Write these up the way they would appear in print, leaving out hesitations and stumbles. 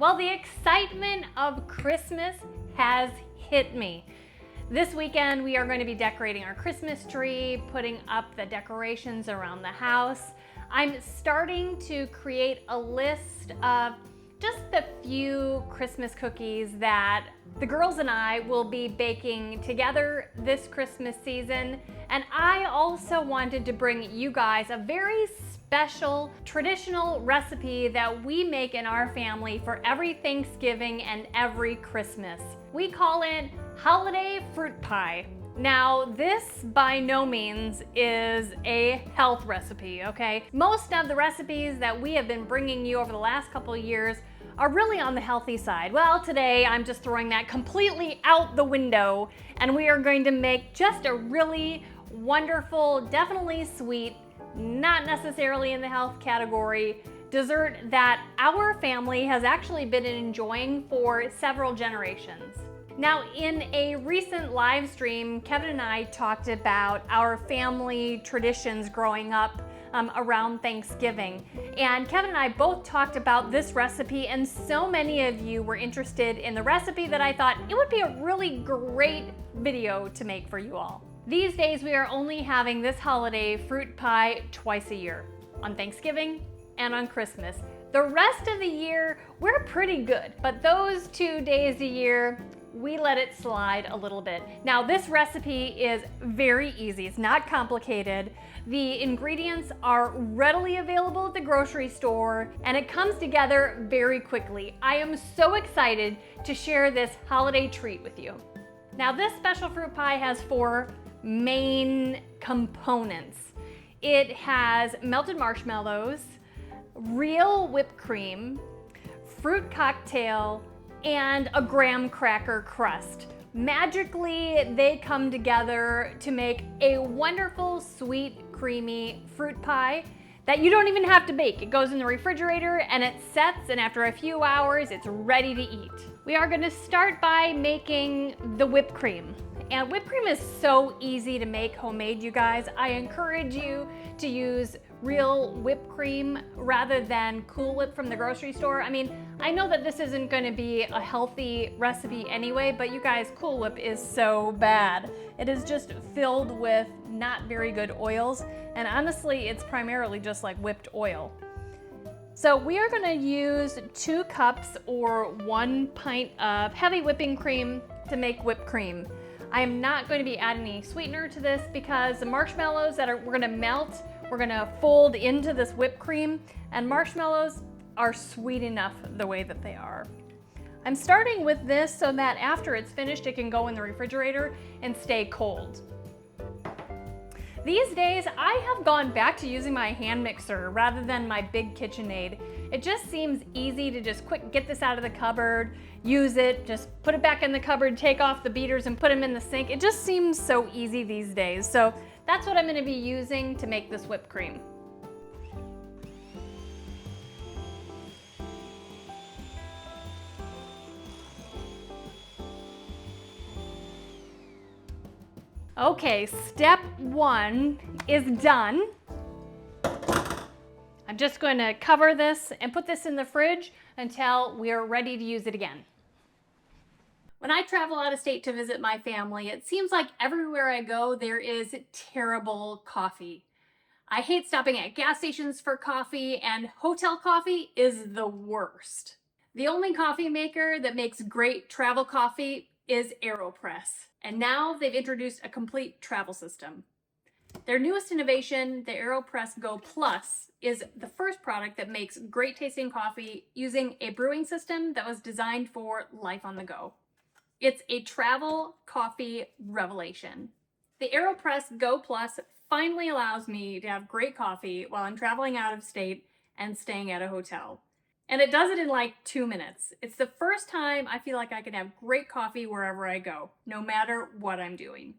Well, the excitement of Christmas has hit me. This weekend, we are going to be decorating our Christmas tree, putting up the decorations around the house. I'm starting to create a list of just the few Christmas cookies that the girls and I will be baking together this Christmas season. And I also wanted to bring you guys a very special traditional recipe that we make in our family for every Thanksgiving and every Christmas. We call it holiday fruit pie. Now, this by no means is a health recipe, okay? Most of the recipes that we have been bringing you over the last couple of years are really on the healthy side. Well, today I'm just throwing that completely out the window, and we are going to make just a really wonderful, definitely sweet, not necessarily in the health category, dessert that our family has actually been enjoying for several generations. Now, in a recent live stream, Kevin and I talked about our family traditions growing up around Thanksgiving. And Kevin and I both talked about this recipe, and so many of you were interested in the recipe that I thought it would be a really great video to make for you all. These days, we are only having this holiday fruit pie twice a year, on Thanksgiving and on Christmas. The rest of the year, we're pretty good, but those 2 days a year, we let it slide a little bit. Now, this recipe is very easy. It's not complicated. The ingredients are readily available at the grocery store, and it comes together very quickly. I am so excited to share this holiday treat with you. Now, this special fruit pie has 4 main components. It has melted marshmallows, real whipped cream, fruit cocktail, and a graham cracker crust. Magically, they come together to make a wonderful, sweet, creamy fruit pie that you don't even have to bake. It goes in the refrigerator and it sets, and after a few hours, it's ready to eat. We are going to start by making the whipped cream. And whipped cream is so easy to make homemade, you guys. I encourage you to use real whipped cream rather than Cool Whip from the grocery store. I mean, I know that this isn't going to be a healthy recipe anyway, but you guys, Cool Whip is so bad. It is just filled with not very good oils, and honestly, it's primarily just like whipped oil. So we are going to use 2 cups or 1 pint of heavy whipping cream to make whipped cream. I am not going to be adding any sweetener to this because the marshmallows that we're going to melt, we're going to fold into this whipped cream, and marshmallows are sweet enough the way that they are. I'm starting with this so that after it's finished, it can go in the refrigerator and stay cold. These days, I have gone back to using my hand mixer rather than my big KitchenAid. It just seems easy to just quick get this out of the cupboard, use it, just put it back in the cupboard, take off the beaters and put them in the sink. It just seems so easy these days. So that's what I'm going to be using to make this whipped cream. Okay, step 1 is done. I'm just going to cover this and put this in the fridge until we're ready to use it again. When I travel out of state to visit my family, it seems like everywhere I go, there is terrible coffee. I hate stopping at gas stations for coffee, and hotel coffee is the worst. The only coffee maker that makes great travel coffee is AeroPress, and now they've introduced a complete travel system. Their newest innovation, the AeroPress Go Plus, is the first product that makes great tasting coffee using a brewing system that was designed for life on the go. It's a travel coffee revelation. The AeroPress Go Plus finally allows me to have great coffee while I'm traveling out of state and staying at a hotel. And it does it in like 2 minutes. It's the first time I feel like I can have great coffee wherever I go, no matter what I'm doing.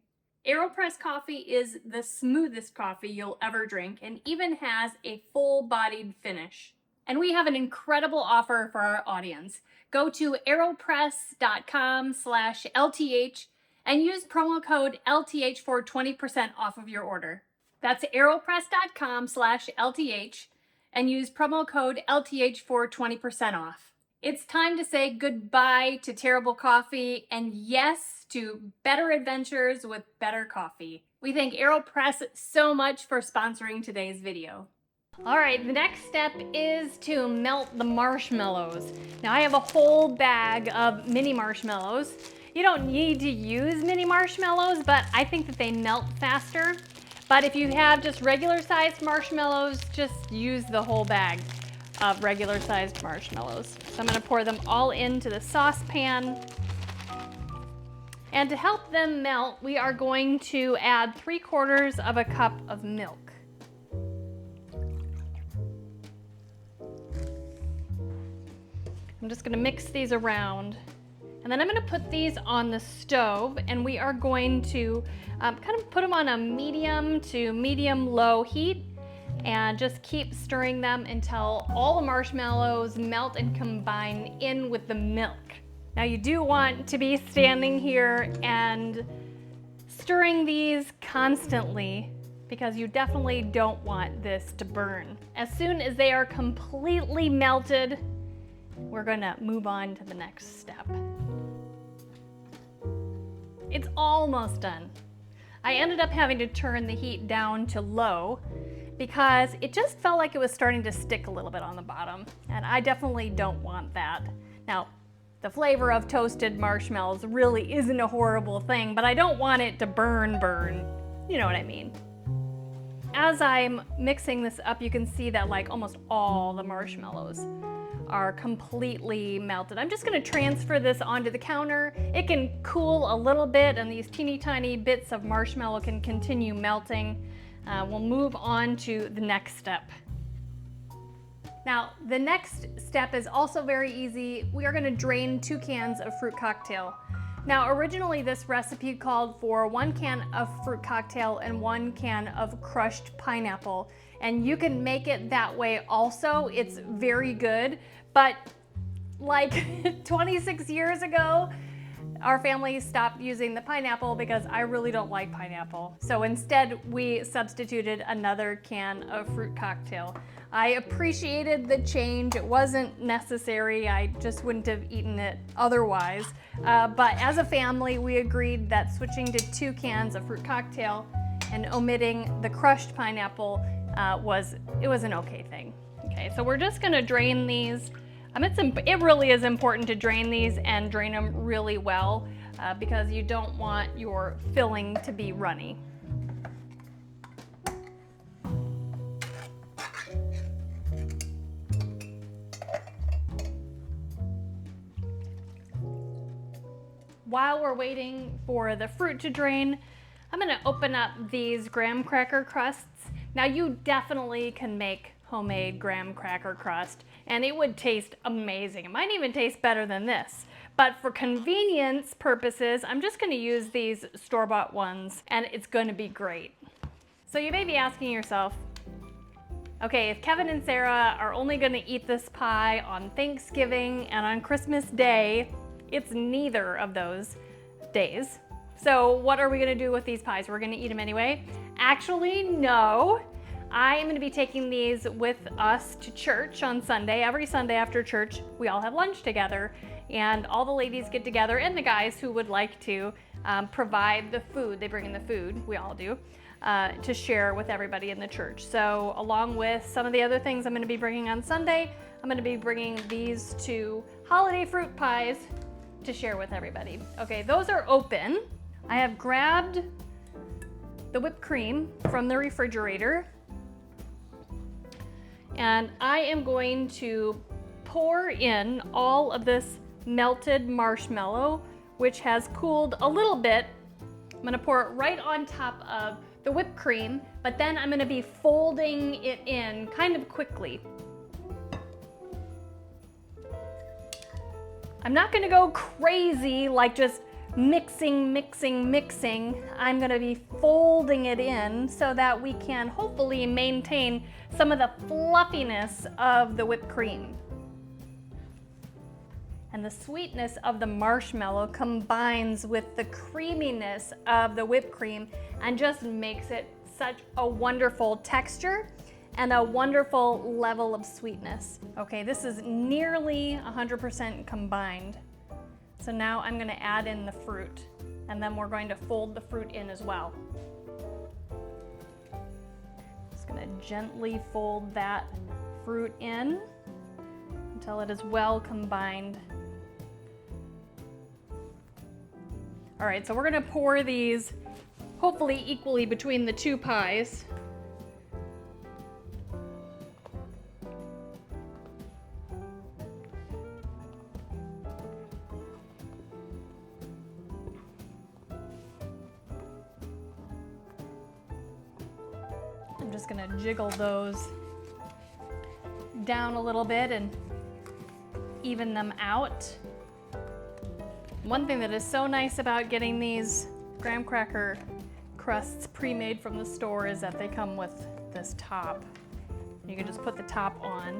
AeroPress coffee is the smoothest coffee you'll ever drink and even has a full-bodied finish. And we have an incredible offer for our audience. Go to aeropress.com/LTH and use promo code LTH for 20% off of your order. That's aeropress.com/LTH and use promo code LTH for 20% off. It's time to say goodbye to terrible coffee and yes to better adventures with better coffee. We thank AeroPress so much for sponsoring today's video. All right, the next step is to melt the marshmallows. Now I have a whole bag of mini marshmallows. You don't need to use mini marshmallows, but I think that they melt faster. But if you have just regular sized marshmallows, just use the whole bag of regular sized marshmallows. So I'm gonna pour them all into the saucepan. And to help them melt, we are going to add 3/4 of a cup of milk. I'm just gonna mix these around. And then I'm gonna put these on the stove and we are going to kind of put them on a medium to medium-low heat and just keep stirring them until all the marshmallows melt and combine in with the milk. Now you do want to be standing here and stirring these constantly because you definitely don't want this to burn. As soon as they are completely melted, we're gonna move on to the next step. It's almost done. I ended up having to turn the heat down to low because it just felt like it was starting to stick a little bit on the bottom, and I definitely don't want that. Now, the flavor of toasted marshmallows really isn't a horrible thing, but I don't want it to burn. You know what I mean. As I'm mixing this up, you can see that like almost all the marshmallows are completely melted. I'm just gonna transfer this onto the counter. It can cool a little bit and these teeny tiny bits of marshmallow can continue melting. We'll move on to the next step. Now, the next step is also very easy. We are gonna drain 2 cans of fruit cocktail. Now, originally this recipe called for 1 can of fruit cocktail and 1 can of crushed pineapple. And you can make it that way also. It's very good. But like 26 years ago, our family stopped using the pineapple because I really don't like pineapple. So instead, we substituted another can of fruit cocktail. I appreciated the change. It wasn't necessary. I just wouldn't have eaten it otherwise. But as a family, we agreed that switching to 2 cans of fruit cocktail and omitting the crushed pineapple was an okay thing. Okay, so we're just gonna drain these. It really is important to drain these and drain them really well because you don't want your filling to be runny. While we're waiting for the fruit to drain, I'm gonna open up these graham cracker crusts. Now you definitely can make homemade graham cracker crust and it would taste amazing. It might even taste better than this. But for convenience purposes, I'm just gonna use these store-bought ones and it's gonna be great. So you may be asking yourself, okay, if Kevin and Sarah are only gonna eat this pie on Thanksgiving and on Christmas Day, it's neither of those days. So what are we gonna do with these pies? We're gonna eat them anyway? Actually, no. I am gonna be taking these with us to church on Sunday. Every Sunday after church, we all have lunch together and all the ladies get together and the guys who would like to provide the food. They bring in the food, we all do, to share with everybody in the church. So along with some of the other things I'm gonna be bringing on Sunday, I'm gonna be bringing these 2 holiday fruit pies to share with everybody. Okay, those are open. I have grabbed the whipped cream from the refrigerator. And I am going to pour in all of this melted marshmallow, which has cooled a little bit. I'm gonna pour it right on top of the whipped cream, but then I'm gonna be folding it in kind of quickly. I'm not gonna go crazy, like just mixing. I'm gonna be folding it in so that we can hopefully maintain some of the fluffiness of the whipped cream. And the sweetness of the marshmallow combines with the creaminess of the whipped cream and just makes it such a wonderful texture and a wonderful level of sweetness. Okay, this is nearly 100% combined. So now I'm gonna add in the fruit, and then we're going to fold the fruit in as well. Just gonna gently fold that fruit in until it is well combined. All right, so we're gonna pour these hopefully equally between the two pies. I'm just gonna jiggle those down a little bit and even them out. One thing that is so nice about getting these graham cracker crusts pre-made from the store is that they come with this top. You can just put the top on.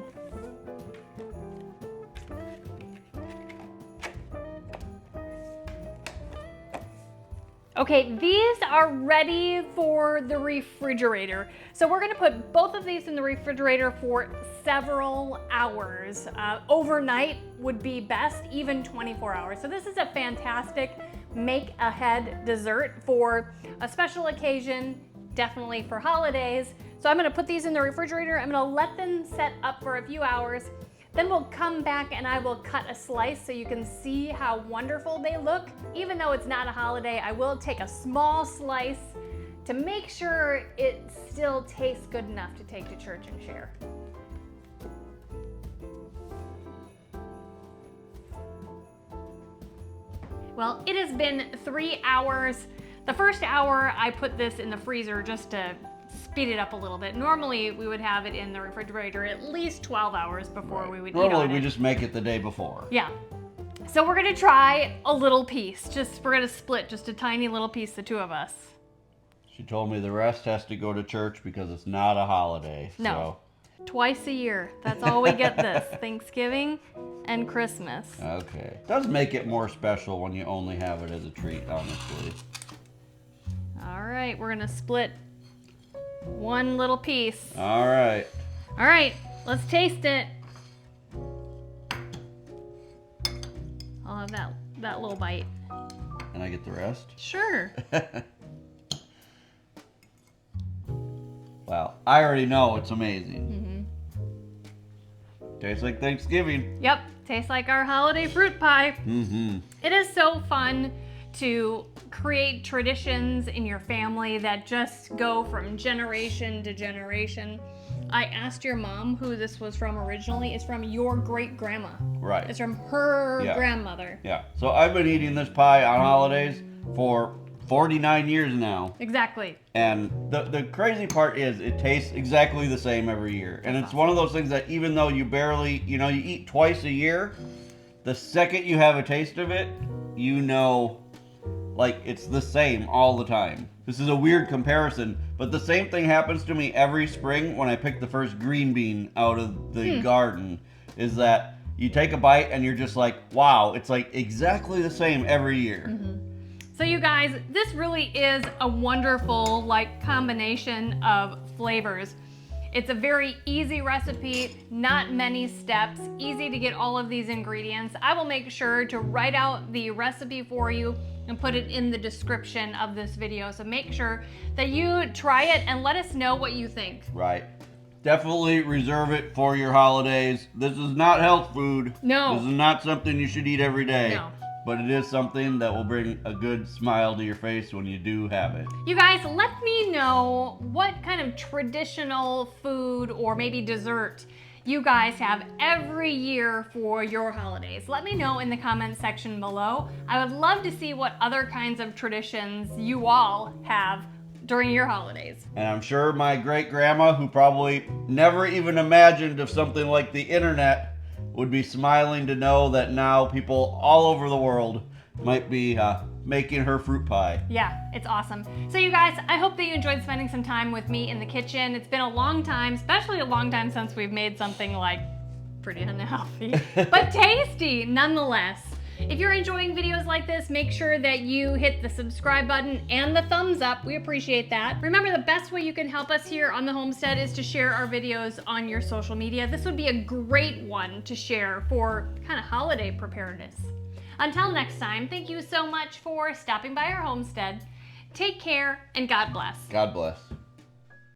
Okay, these are ready for the refrigerator. So we're gonna put both of these in the refrigerator for several hours. Overnight would be best, even 24 hours. So this is a fantastic make ahead dessert for a special occasion, definitely for holidays. So I'm gonna put these in the refrigerator. I'm gonna let them set up for a few hours. Then we'll come back and I will cut a slice so you can see how wonderful they look. Even though it's not a holiday, I will take a small slice to make sure it still tastes good enough to take to church and share. Well, it has been 3 hours. The first hour I put this in the freezer just to speed it up a little bit. Normally we would have it in the refrigerator at least 12 hours before we would eat on it. Normally we just make it the day before. Yeah. So we're gonna try a little piece. We're gonna split just a tiny little piece, the two of us. She told me the rest has to go to church because it's not a holiday. No. Twice a year. That's all we get this. Thanksgiving and Christmas. Okay. Does make it more special when you only have it as a treat, honestly. All right, we're gonna split one little piece. All right. All right, let's taste it. I'll have that little bite. Can I get the rest? Sure. Wow, I already know it's amazing. Tastes like Thanksgiving. Yep, tastes like our holiday fruit pie. Mm-hmm. It is so fun to create traditions in your family that just go from generation to generation. I asked your mom who this was from originally. It's from your great-grandma. Right. It's from her grandmother. Yeah, so I've been eating this pie on holidays for 49 years now. Exactly. And the crazy part is it tastes exactly the same every year. And it's one of those things that even though you barely, you eat twice a year, the second you have a taste of it, like it's the same all the time. This is a weird comparison, but the same thing happens to me every spring when I pick the first green bean out of the garden, is that you take a bite and you're just like, wow, it's like exactly the same every year. So you guys, this really is a wonderful combination of flavors. It's a very easy recipe, not many steps, easy to get all of these ingredients. I will make sure to write out the recipe for you and put it in the description of this video. So make sure that you try it and let us know what you think. Right. Definitely reserve it for your holidays. This is not health food. No. This is not something you should eat every day. No. But it is something that will bring a good smile to your face when you do have it. You guys, let me know what kind of traditional food or maybe dessert you guys have every year for your holidays. Let me know in the comment section below. I would love to see what other kinds of traditions you all have during your holidays. And I'm sure my great-grandma, who probably never even imagined of something like the internet, would be smiling to know that now people all over the world might be making her fruit pie. Yeah, it's awesome. So you guys, I hope that you enjoyed spending some time with me in the kitchen. It's been a long time, especially a long time since we've made something pretty unhealthy, but tasty nonetheless. If you're enjoying videos like this, make sure that you hit the subscribe button and the thumbs up. We appreciate that. Remember, the best way you can help us here on the Homestead is to share our videos on your social media. This would be a great one to share for kind of holiday preparedness. Until next time, thank you so much for stopping by our homestead. Take care and God bless. God bless.